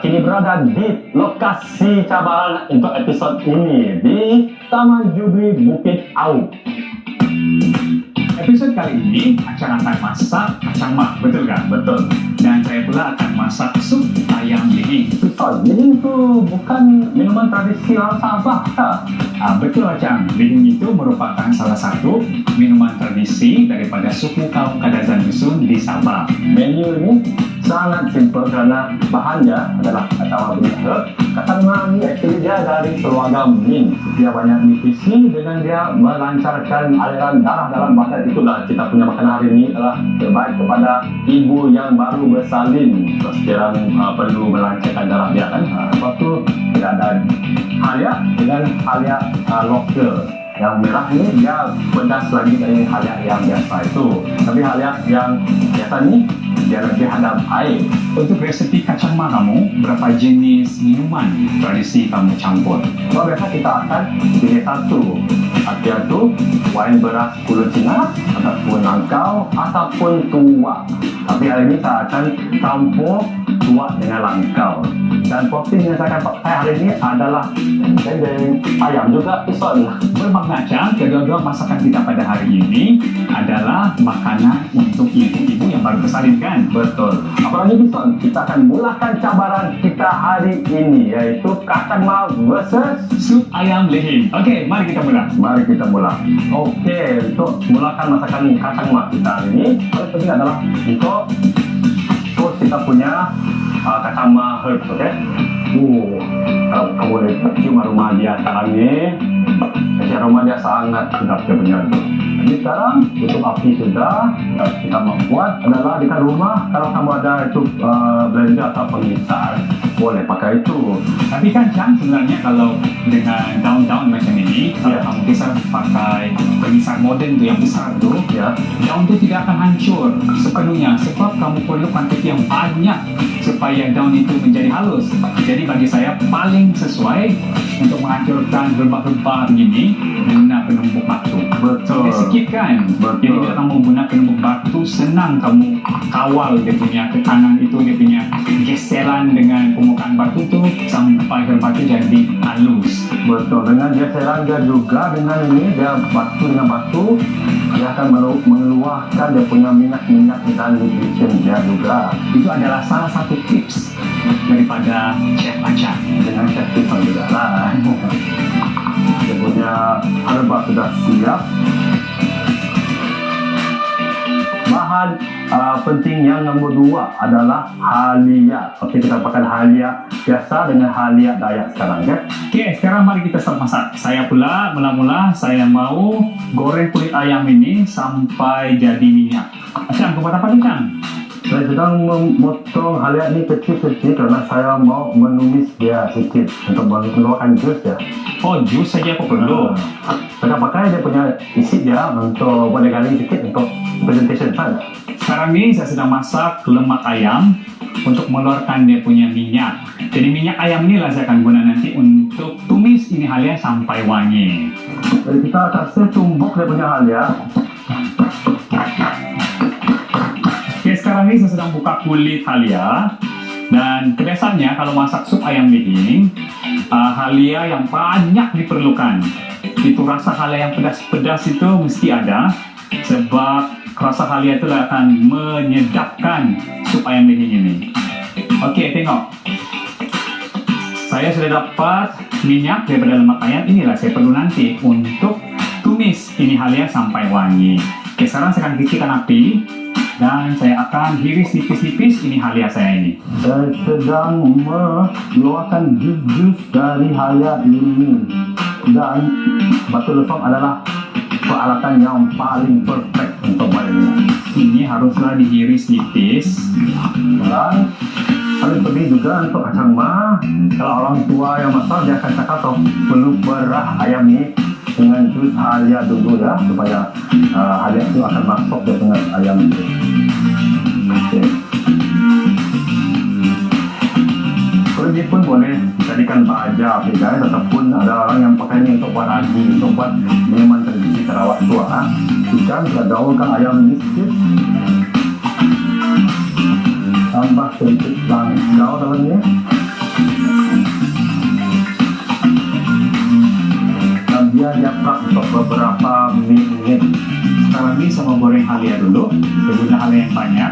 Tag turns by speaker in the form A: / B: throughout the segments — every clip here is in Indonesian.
A: kini berada di lokasi cabaran untuk episod ini di Taman Jubli Bukit Auk.
B: Episod kali ini Acang akan masak kacang mak, betul kan?
A: Betul.
B: Dan saya pula akan masak sup ayam lihing.
A: Lihing itu bukan minuman tradisi orang Sabah, tak?
B: Betul Acang, lihing itu merupakan salah satu minuman tradisi daripada suku kaum Kadazan Dusun di Sabah.
A: Menu ini sangat simpel karena bahannya adalah kacang mak. Kacang mak ini actually dia dari keluarga mint. Dia banyak nutrisi dengan dia melancarkan aliran darah dalam badan. Itulah kita punya makanan hari ini adalah terbaik kepada ibu yang baru bersalin. Sekarang perlu melancarkan darah dia kan. Lepas tu kita ada halia dengan halia lokal. Yang merah ini dia pedas lagi dari halia yang biasa itu. Tapi halia yang biasa ni dia lebih hadap air.
B: Untuk resepi kacang mak kamu, berapa jenis minuman tradisi kamu campur?
A: Kalau biasa kita akan pilih satu. Artinya tu wine beras kulit Cina ataupun langkau ataupun tuak. Tapi hari ini saya akan campur tuak dengan langkau. Dan protein yang saya akan pakai hari ini adalah dendeng ayam juga pison.
B: Bermakna Acang, kedua-dua masakan kita pada hari ini adalah makanan untuk ibu-ibu yang baru bersalin kan?
A: Betul. Apalagi pison, kita akan mulakan cabaran kita hari ini yaitu kacang mak versus
B: Sup ayam lihing. Okey, mari kita mula.
A: Mari kita mula. Okey, untuk mulakan masakan kacang mak kita hari ini, paling penting adalah untuk kita punya kacang mak herbs, okey? Kalau kamu lihat cium aroma dia sekarang ni, aroma dia sangat sedap dia punya tu. Jadi sekarang tutup api sudah, kita mau buat adalah di rumah kalau kamu ada itu blender atau pengisar, boleh pakai itu.
B: Tapi kan Cang, sebenarnya kalau dengan daun-daun macam ini, kalau kamu bisa pakai pengisar moden tu yang besar tu, daun tu tidak akan hancur sepenuhnya sebab kamu perlu kuantiti yang banyak supaya daun itu menjadi halus. Jadi bagi saya paling sesuai untuk menghancurkan rebah-rebah begini guna penumbuk batu.
A: Betul.
B: Jadi sikit kan?
A: Betul.
B: Jadi bila kamu guna penumbuk batu, senang kamu kawal dia punya tekanan itu, dia punya geseran dengan permukaan batu tu sampai rebah tu jadi halus.
A: Betul. Dengan geseran dia juga dengan ini dia batu dengan batu dia akan mengeluarkan dia punya minyak-minyak dan nutrition dia juga.
B: Itu adalah salah satu tips daripada Chef Acang.
A: Dengan chef Tiffan juga lah. Dia punya herba sudah siap. Bahan penting yang nombor 2 adalah halia. Okey, kita pakai halia biasa dengan halia Dayak sekarang, ya.
B: Okey, sekarang mari kita start masak. Saya pula mula-mula saya mau goreng kulit ayam ini sampai jadi minyak. Acang, kau buat apa ni, Acang?
A: Saya sedang memotong halia ini kecil-kecil karena saya mau menumis dia sedikit untuk mengeluarkan jus dia.
B: Oh, jus saja aku perlu.
A: Saya pakai dia punya isi dia untuk boleh galing sedikit untuk presentation saja.
B: Sekarang ni saya sedang masak lemak ayam untuk mengeluarkan dia punya minyak. Jadi minyak ayam inilah saya akan guna nanti untuk tumis ini halia sampai wangi.
A: Jadi kita kasih tumbuk dia punya halia.
B: Oke, sekarang ini saya sedang buka kulit halia. Dan kebiasaannya kalau masak sup ayam lihing, halia yang banyak diperlukan. Itu rasa halia yang pedas-pedas itu mesti ada, sebab rasa halia itu akan menyedapkan sup ayam lihing ini. Okey, tengok. Saya sudah dapat minyak daripada lemak ayam. Inilah saya perlu nanti untuk tumis ini halia sampai wangi. Oke, sekarang saya akan kecilkan api dan saya akan hiris tipis-tipis ini halia saya ini.
A: Saya sedang mengeluarkan jus dari halia ini. Dan batu lesong adalah peralatan yang paling perfect untuk buat ini.
B: Ini haruslah dihiris tipis.
A: Dan paling penting juga untuk kacang mak, kalau orang tua yang masak dia akan cakap perlu berah ayam ini dengan jus halia dulu ya, supaya halia itu akan masuk ke dengan ayam itu. Okay. Kulit pun boleh dijadikan baja, guys, ataupun ada orang yang pakai ini untuk buat agi, untuk buat minuman tradisi Sarawak tua. Ikan kita daunkan ayam ini sedikit, tambah sedikit langkau dalamnya. dia diaprak untuk beberapa menit.
B: Sekarang ini saya mau goreng halia dulu. Saya guna halia yang banyak.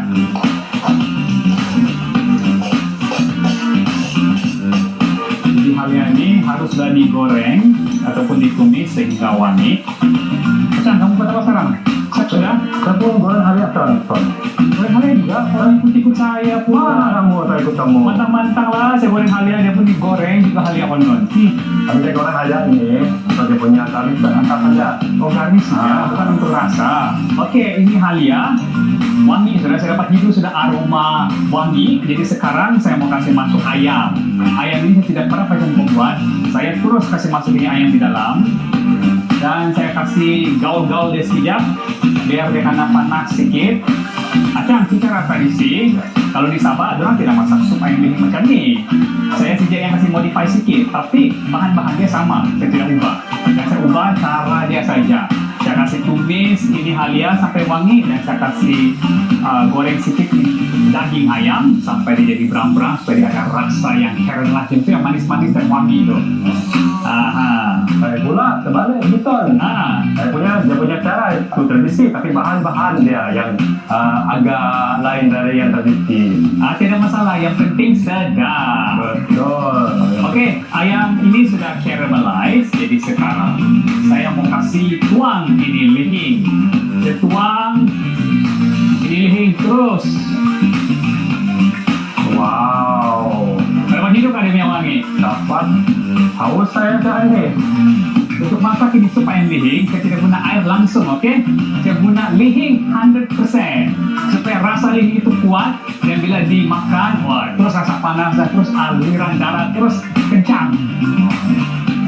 B: Jadi halia ini haruslah digoreng ataupun ditumis sehingga wangi. Macam kamu kata apa sekarang? Saya sudah.
A: Saya pun goreng halia sekarang.
B: Goreng halia juga. Orang ikut-ikut saya pun.
A: Mana kamu, saya ikut kamu.
B: Mantang-mantang lah. Saya goreng halia, dia pun digoreng juga halia konon.
A: Tapi saya goreng halia ini, untuk dia punya garis dan atas saja.
B: Oh, garnisnya bukan untuk rasa. Oke, ini halia. Wangi, sudah saya dapat hidup, sudah aroma wangi. Jadi sekarang saya mau kasih masuk ayam. Ayam ini saya tidak pernah pakai membuat. Saya terus kasih masuk ini ayam di dalam. Dan saya kasih gaul-gaul dia sekejap. Biar dia kena panas sedikit. Acang, secara tradisi, kalau di Sabah, orang tidak masak sup ayam lihing macam ni. Saya saja yang kasih modify sedikit. Tapi bahan-bahan dia sama. Saya tidak ubah. Dan saya ubah cara dia saja. Saya kasih tumis ini halia sampai wangi dan saya kasih goreng sedikit daging ayam sampai dia jadi brown-brown supaya dia ada rasa yang caramel itu yang manis-manis dan wangi itu.
A: Saya pula terbalik betul. Dia punya cara itu tradisi tapi bahan-bahan dia yang agak lain dari yang tradisi.
B: Tidak masalah, yang penting sedap.
A: Betul.
B: Oke, ayam ini sudah caramelize, jadi sekarang saya mau kasih tuang ini lihing. Saya tuang ini lihing terus.
A: Wow.
B: Dapat hidup kan dia wangi?
A: Dapat. Haus saya dah ini.
B: Untuk masak ini sup ayam lihing, saya tidak guna air langsung, oke? Saya guna lihing 100% supaya rasa lihing itu kuat dan bila dimakan, wah, terus rasa panas dan terus aliran darah terus kencang.